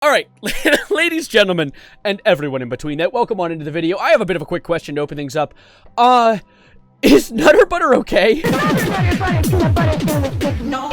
Alright, ladies, gentlemen, and everyone in between that, welcome on into the video. I have a bit of a quick question to open things up. Is Nutter Butter okay? No.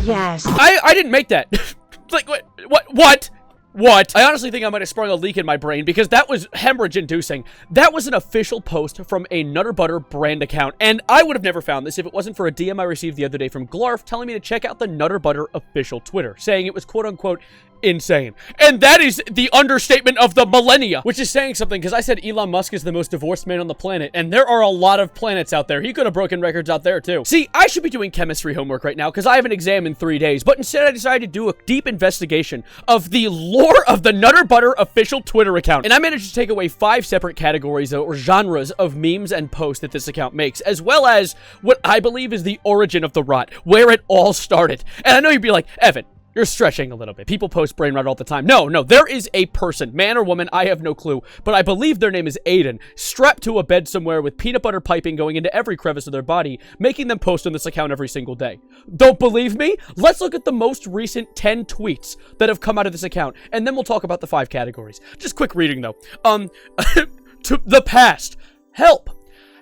Yes. I didn't make that. Like, what? What? I honestly think I might have sprung a leak in my brain because that was hemorrhage-inducing. That was an official post from a Nutter Butter brand account, and I would have never found this if it wasn't for a DM I received the other day from Glarf telling me to check out the Nutter Butter official Twitter, saying it was quote-unquote insane. And that is the understatement of the millennia, which is saying something because I said Elon Musk is the most divorced man on the planet, and there are a lot of planets out there. He could have broken records out there too. See, I should be doing chemistry homework right now because I have an exam in 3 days, but instead I decided to do a deep investigation of the lore of the Nutter Butter official Twitter account, and I managed to take away 5 separate categories or genres of memes and posts that this account makes, as well as what I believe is the origin of the rot, where it all started. And I know you'd be like, Evan, you're stretching a little bit. People post brain rot all the time. No, there is a person, man or woman, I have no clue, but I believe their name is Aidan, strapped to a bed somewhere with peanut butter piping going into every crevice of their body, making them post on this account every single day. Don't believe me? Let's look at the most recent 10 tweets that have come out of this account, and then we'll talk about the 5 categories. Just quick reading, though. To the past. Help.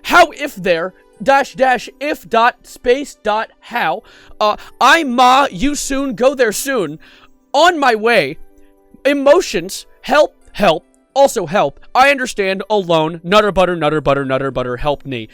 How if there... if dot space dot how I ma you soon go there soon on my way emotions help also help I understand alone Nutter Butter help me.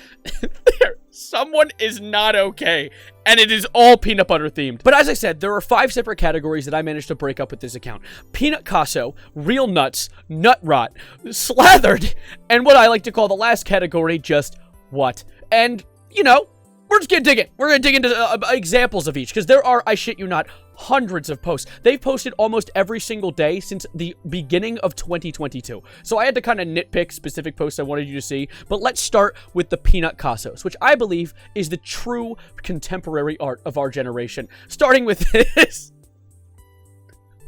Someone is not okay, and it is all peanut butter themed. But as I said, there are 5 separate categories that I managed to break up with this account: Picassos, real nuts, nut rot, slathered, and what I like to call the last category, just what. And, you know, we're just gonna dig it. We're gonna dig into examples of each, because there are, I shit you not, hundreds of posts. They've posted almost every single day since the beginning of 2022. So I had to kind of nitpick specific posts I wanted you to see, but let's start with the Picassos, which I believe is the true contemporary art of our generation. Starting with this.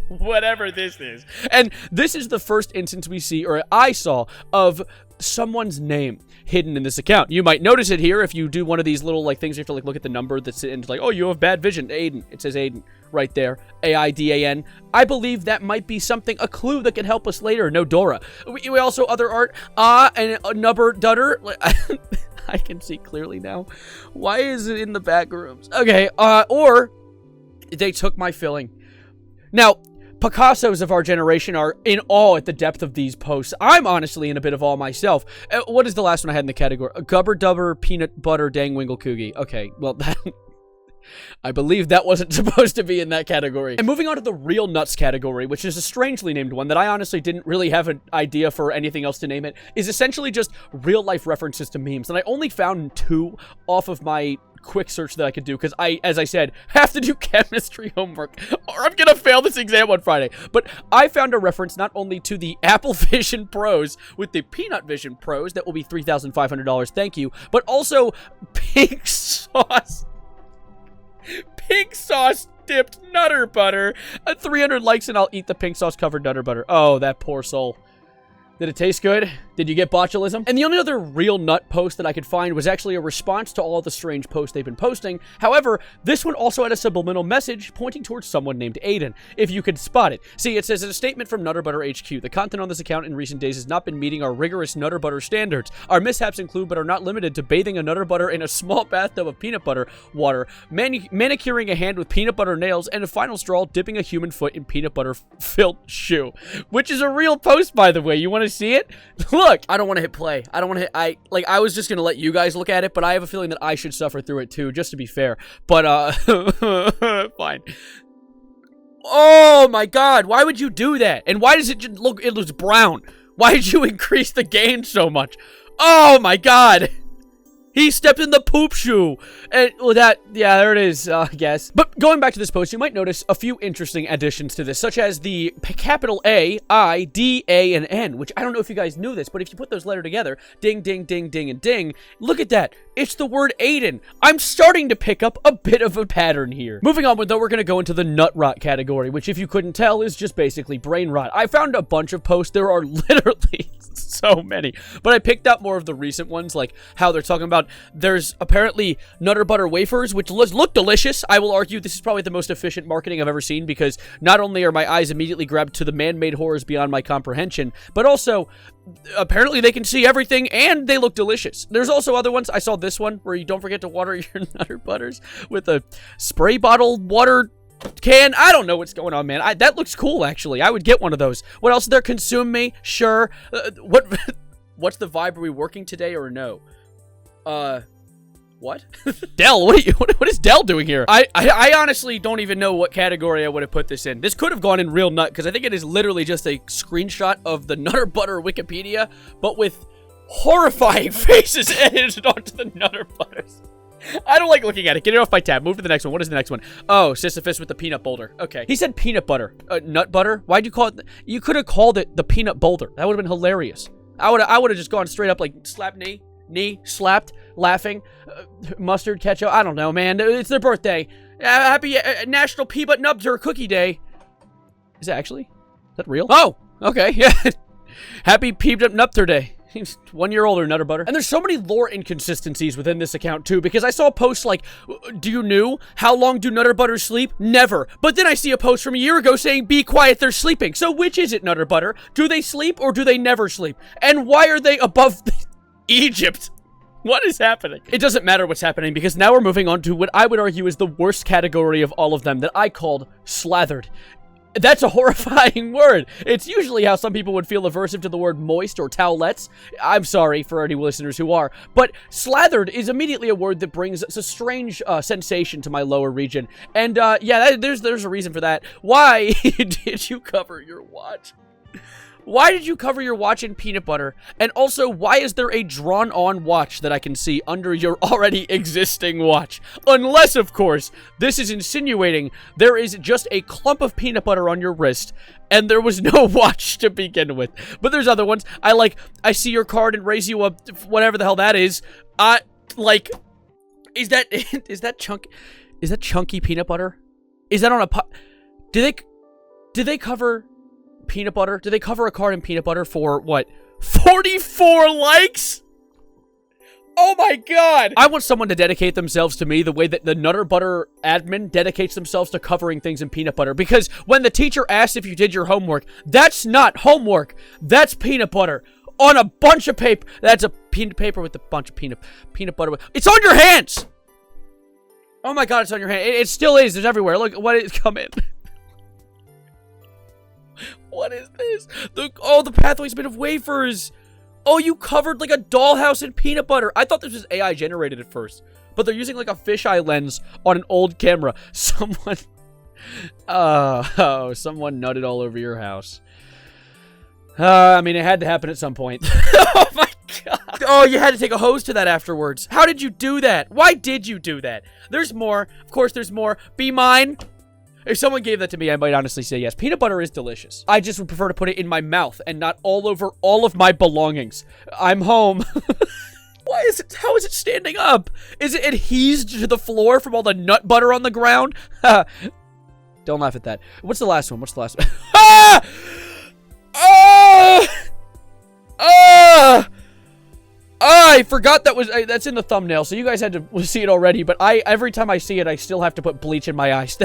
Whatever this is. And this is the first instance we see, or I saw, of someone's name hidden in this account. You might notice it here if you do one of these little like things you have to like look at the number that's in, like, oh, you have bad vision. Aidan. It says Aidan right there. A-I-D-A-N. I believe that might be something, a clue that can help us later. No Dora. We also other art. And Nubber Dutter. I can see clearly now. Why is it in the back rooms? Okay. Or they took my filling. Now, Picassos of our generation are in awe at the depth of these posts. I'm honestly in a bit of awe myself. What is the last one I had in the category? Gubber Dubber Peanut Butter Dang Wingle Coogie. Okay, well, that... I believe that wasn't supposed to be in that category. And moving on to the real nuts category, which is a strangely named one that I honestly didn't really have an idea for anything else to name it, is essentially just real life references to memes. And I only found 2 off of my quick search that I could do because I, as I said, have to do chemistry homework or I'm gonna fail this exam on Friday. But I found a reference not only to the Apple Vision Pros with the Peanut Vision Pros, that will be $3,500, thank you, but also pink sauce dipped Nutter Butter. 300 likes and I'll eat the pink sauce covered Nutter Butter. Oh, that poor soul. Did it taste good? Did you get botulism? And the only other real nut post that I could find was actually a response to all the strange posts they've been posting. However, this one also had a subliminal message pointing towards someone named Aidan, if you could spot it. See, it says in a statement from Nutter Butter HQ, the content on this account in recent days has not been meeting our rigorous Nutter Butter standards. Our mishaps include but are not limited to bathing a Nutter Butter in a small bathtub of peanut butter water, manicuring a hand with peanut butter nails, and a final straw, dipping a human foot in peanut butter filled shoe. Which is a real post, by the way. You want to see it? Look, I don't want to hit play. I don't want to hit, I was just going to let you guys look at it, but I have a feeling that I should suffer through it too, just to be fair. But, fine. Oh my god, why would you do that? And why does it just look, it looks brown? Why did you increase the gain so much? Oh my god. He stepped in the poop shoe. And, well, that, yeah, there it is, I guess. But going back to this post, you might notice a few interesting additions to this, such as the capital A, I, D, A, and N, which I don't know if you guys knew this, but if you put those letters together, ding, ding, ding, ding, and ding, look at that. It's the word Aidan. I'm starting to pick up a bit of a pattern here. Moving on, though, we're going to go into the nut rot category, which, if you couldn't tell, is just basically brain rot. I found a bunch of posts. There are literally so many, but I picked out more of the recent ones, like how they're talking about account. There's apparently Nutter Butter wafers, which look delicious. I will argue this is probably the most efficient marketing I've ever seen, because not only are my eyes immediately grabbed to the man-made horrors beyond my comprehension, but also apparently they can see everything and they look delicious. There's also other ones. I saw this one where you don't forget to water your Nutter Butters with a spray bottle water can. I don't know what's going on, man. That looks cool, actually. I would get one of those. What else is there? Consume me? Sure. What's the vibe? Are we working today or no? What? Dell, what is Dell doing here? I honestly don't even know what category I would have put this in. This could have gone in real nut, because I think it is literally just a screenshot of the Nutter Butter Wikipedia, but with horrifying faces edited onto the Nutter Butters. I don't like looking at it. Get it off my tab. Move to the next one. What is the next one? Oh, Sisyphus with the peanut boulder. Okay. He said peanut butter. Nut butter? Why'd you call it? You could have called it the peanut boulder. That would have been hilarious. I would have just gone straight up like slap knee, slapped, laughing, mustard, ketchup. I don't know, man. It's their birthday. Happy National Peanut Nubser Cookie Day. Is it actually? Is that real? Oh, okay. Yeah. Happy Peanut Nubter Day. He's 1 year older, Nutter Butter. And there's so many lore inconsistencies within this account, too, because I saw posts like, do you know? How long do Nutter Butters sleep? Never. But then I see a post from a year ago saying, be quiet, they're sleeping. So which is it, Nutter Butter? Do they sleep or do they never sleep? And why are they above Egypt? What is happening? It doesn't matter what's happening, because now we're moving on to what I would argue is the worst category of all of them that I called slathered. That's a horrifying word. It's usually how some people would feel aversive to the word moist or towelettes. I'm sorry for any listeners who are. But slathered is immediately a word that brings a strange sensation to my lower region. And yeah, there's a reason for that. Why did you cover your watch? Why did you cover your watch in peanut butter? And also, why is there a drawn-on watch that I can see under your already existing watch? Unless, of course, this is insinuating there is just a clump of peanut butter on your wrist, and there was no watch to begin with. But there's other ones. I see your card and raise you up, whatever the hell that is. Is that chunky peanut butter? Is that on a pot? Did they cover peanut butter? Did they cover a card in peanut butter for, what, 44 likes? Oh my god! I want someone to dedicate themselves to me the way that the Nutter Butter admin dedicates themselves to covering things in peanut butter. Because when the teacher asks if you did your homework, that's not homework. That's peanut butter. On a bunch of paper. That's a paper with a bunch of peanut butter. It's on your hands! Oh my god, it's on your hand. It still is. It's everywhere. Look, what is coming? What is this? The pathway's made of wafers. Oh, you covered like a dollhouse in peanut butter. I thought this was AI generated at first, but they're using like a fisheye lens on an old camera. Someone nutted all over your house. I mean, it had to happen at some point. Oh my god. Oh, you had to take a hose to that afterwards. How did you do that? Why did you do that? There's more. Of course, there's more. Be mine. If someone gave that to me, I might honestly say yes. Peanut butter is delicious. I just would prefer to put it in my mouth and not all over all of my belongings. I'm home. How is it standing up? Is it adhesed to the floor from all the nut butter on the ground? Don't laugh at that. What's the last one? Ah! I forgot that's in the thumbnail, so you guys had to see it already, but every time I see it, I still have to put bleach in my eyes.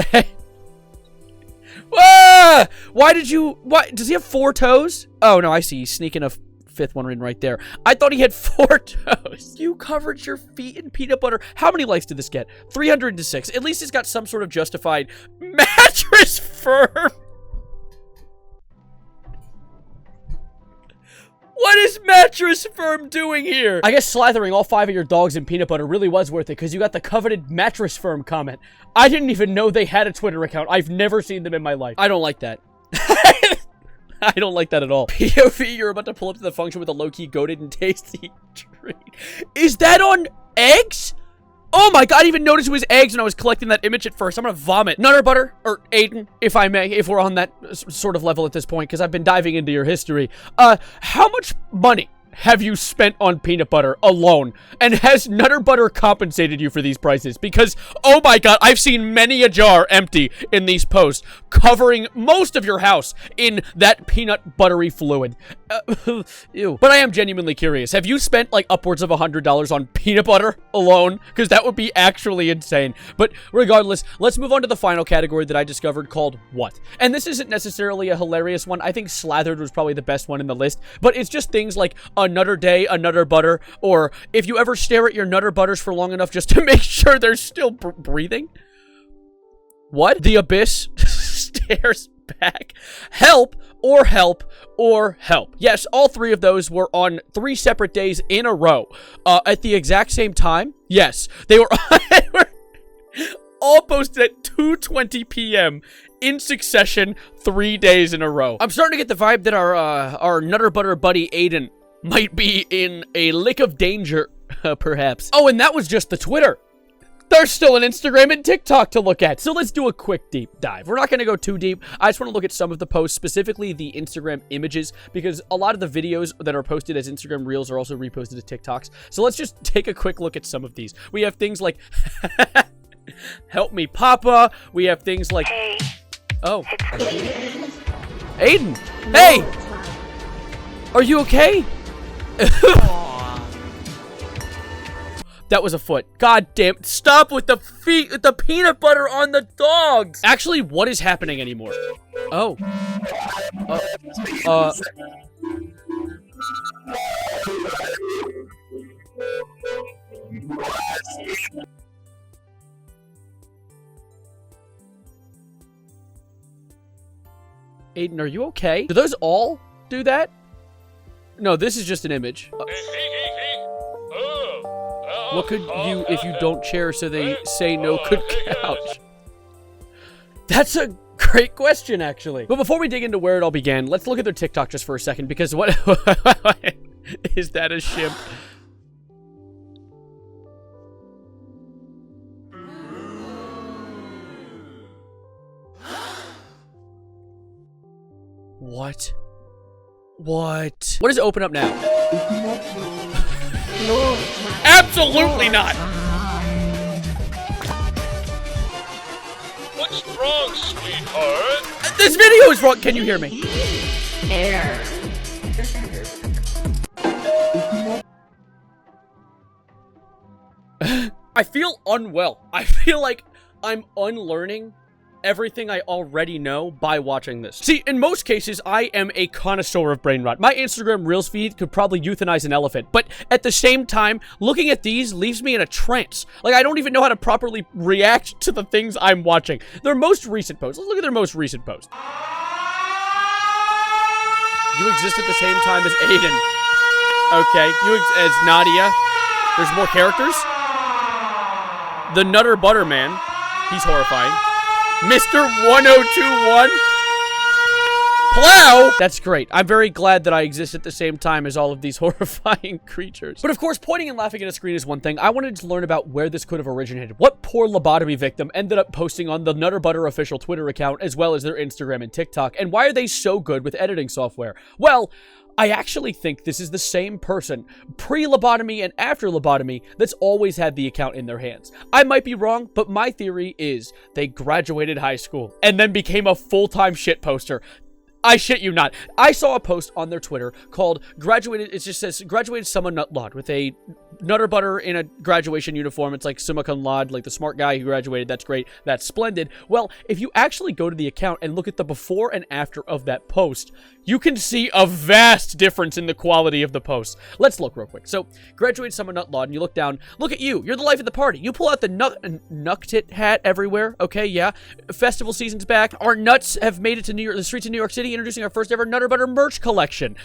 Ah! Does he have 4 toes? Oh, no, I see. He's sneaking a 5th one in right there. I thought he had 4 toes. You covered your feet in peanut butter. How many likes did this get? 306. At least it's got some sort of justified mattress firm. What is Mattress Firm doing here? I guess slathering all 5 of your dogs in peanut butter really was worth it, because you got the coveted Mattress Firm comment. I didn't even know they had a Twitter account. I've never seen them in my life. I don't like that. I don't like that at all. POV, you're about to pull up to the function with a low-key goated and tasty treat. Is that on eggs? Oh my god, I didn't even notice it was eggs when I was collecting that image at first. I'm gonna vomit. Nutter Butter, or Aidan, if I may, if we're on that sort of level at this point, because I've been diving into your history. How much money have you spent on peanut butter alone? And has Nutter Butter compensated you for these prices? Because, oh my god, I've seen many a jar empty in these posts, covering most of your house in that peanut buttery fluid. Ew. But I am genuinely curious. Have you spent like upwards of $100 on peanut butter alone? Because that would be actually insane. But regardless, let's move on to the final category that I discovered called what? And this isn't necessarily a hilarious one. I think Slathered was probably the best one in the list. But it's just things like a nutter day, a nutter butter, or if you ever stare at your nutter butters for long enough just to make sure they're still breathing. What? The abyss stares back. Help, or help, or help. Yes, all three of those were on 3 separate days in a row. At the exact same time. Yes, they were all posted at 2:20 p.m. in succession 3 days in a row. I'm starting to get the vibe that our Nutter Butter buddy Aidan might be in a lick of danger, perhaps. Oh, and that was just the Twitter. There's still an Instagram and TikTok to look at. So let's do a quick deep dive. We're not going to go too deep. I just want to look at some of the posts, specifically the Instagram images, because a lot of the videos that are posted as Instagram Reels are also reposted to TikToks. So let's just take a quick look at some of these. We have things like, help me, Papa. We have things like, Hey. Oh. Aidan. Hey. Are you okay? That was a foot. God damn. Stop with the feet, with the peanut butter on the dogs. Actually, what is happening anymore? Oh. Aidan, are you okay? Do those all do that? No, this is just an image. What could you if you don't chair so they say no could couch? That's a great question, actually. But before we dig into where it all began, let's look at their TikTok just for a second, because what is that a shimp? What? What? What does it open up now? No. Absolutely not! What's wrong, sweetheart? This video is wrong! Can you hear me? Air. I feel unwell. I feel like I'm unlearning everything I already know by watching this. See, in most cases, I am a connoisseur of brain rot. My Instagram Reels feed could probably euthanize an elephant, but at the same time, looking at these leaves me in a trance. Like, I don't even know how to properly react to the things I'm watching. Their most recent post. Let's look at their most recent post. You exist at the same time as Aidan. Okay, as Nadia. There's more characters. The Nutter Butter Man. He's horrifying. Mr. 1021. Plow! That's great. I'm very glad that I exist at the same time as all of these horrifying creatures. But of course, pointing and laughing at a screen is one thing. I wanted to learn about where this could have originated. What poor lobotomy victim ended up posting on the Nutter Butter official Twitter account, as well as their Instagram and TikTok, and why are they so good with editing software? Well, I actually think this is the same person, pre-lobotomy and after lobotomy, that's always had the account in their hands. I might be wrong, but my theory is they graduated high school and then became a full-time shit poster. I shit you not. I saw a post on their Twitter called graduated, it just says graduated summa nut laud with a Nutter Butter in a graduation uniform. It's like summa cum laude, like the smart guy who graduated. That's great. That's splendid. Well, if you actually go to the account and look at the before and after of that post, you can see a vast difference in the quality of the post. Let's look real quick. So, graduated summa nut laud, and you look down. Look at you. You're the life of the party. You pull out the nuktit hat everywhere. Okay, yeah. Festival season's back. Our nuts have made it to the streets of New York City, introducing our first ever Nutter Butter merch collection.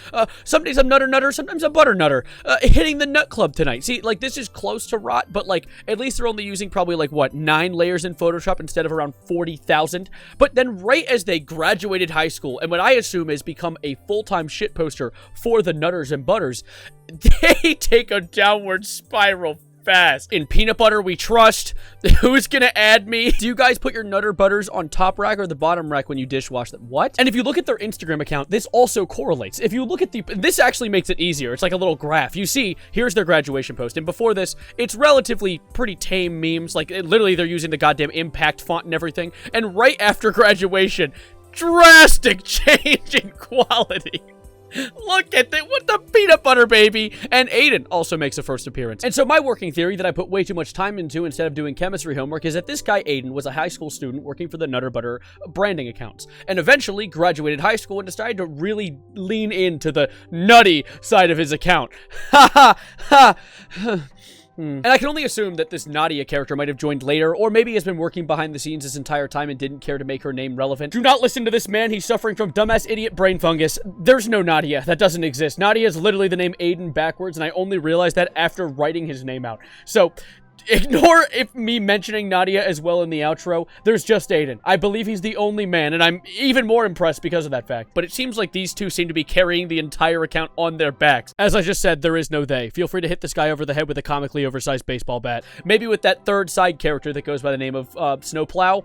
Some days I'm Nutter, sometimes I'm Butter Nutter. Hitting the Nut Club tonight. See, like, this is close to rot, but, like, at least they're only using probably, like, what, 9 layers in Photoshop instead of around 40,000. But then right as they graduated high school, and what I assume is become a full-time shit poster for the Nutters and Butters, they take a downward spiral fast. In peanut butter we trust. Who's gonna add me? Do you guys put your Nutter Butters on top rack or the bottom rack when you dishwash them? What? And if you look at their Instagram account, this also correlates. If you look at this actually makes it easier. It's like a little graph. You see, here's their graduation post, and before this, it's relatively pretty tame memes. Like, literally, they're using the goddamn impact font and everything. And right after graduation, drastic change in quality. Look at that, what the peanut butter baby! And Aidan also makes a first appearance. And so my working theory that I put way too much time into instead of doing chemistry homework is that this guy Aidan was a high school student working for the Nutter Butter branding accounts, and eventually graduated high school and decided to really lean into the nutty side of his account. Ha ha ha! And I can only assume that this Nadia character might have joined later, or maybe has been working behind the scenes this entire time and didn't care to make her name relevant. Do not listen to this man, he's suffering from dumbass idiot brain fungus. There's no Nadia, that doesn't exist. Nadia is literally the name Aidan backwards, and I only realized that after writing his name out. So, ignore me mentioning Nadia as well in the outro. There's just Aidan. I believe he's the only man, and I'm even more impressed because of that fact. But it seems like these two seem to be carrying the entire account on their backs. As I just said, there is no they. Feel free to hit this guy over the head with a comically oversized baseball bat. Maybe with that third side character that goes by the name of Snowplow,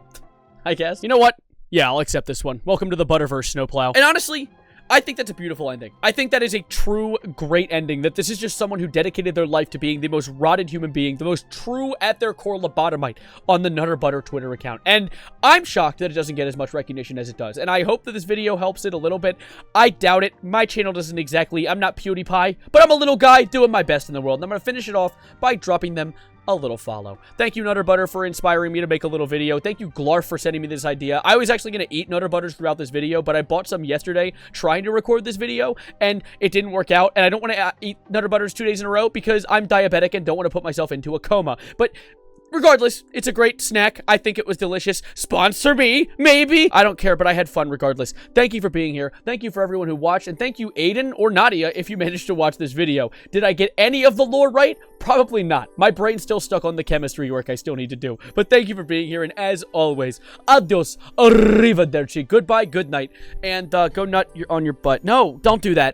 I guess. You know what? Yeah, I'll accept this one. Welcome to the Butterverse, Snowplow. And honestly, I think that's a beautiful ending. I think that is a true great ending, that this is just someone who dedicated their life to being the most rotted human being, the most true at their core lobotomite on the Nutter Butter Twitter account. And I'm shocked that it doesn't get as much recognition as it does. And I hope that this video helps it a little bit. I doubt it. My channel doesn't exactly, I'm not PewDiePie, but I'm a little guy doing my best in the world. And I'm going to finish it off by dropping them a little follow. Thank you, Nutter Butter, for inspiring me to make a little video. Thank you, Glarf, for sending me this idea. I was actually going to eat Nutter Butters throughout this video, but I bought some yesterday trying to record this video, and it didn't work out, and I don't want to eat Nutter Butters 2 days in a row because I'm diabetic and don't want to put myself into a coma. But regardless, it's a great snack. I think it was delicious. Sponsor me, maybe? I don't care, but I had fun regardless. Thank you for being here. Thank you for everyone who watched, and thank you, Aidan or Nadia, if you managed to watch this video. Did I get any of the lore right? Probably not. My brain's still stuck on the chemistry work I still need to do. But thank you for being here, and as always, adios, arrivederci, goodbye, good night, and go nut on your butt. No, don't do that.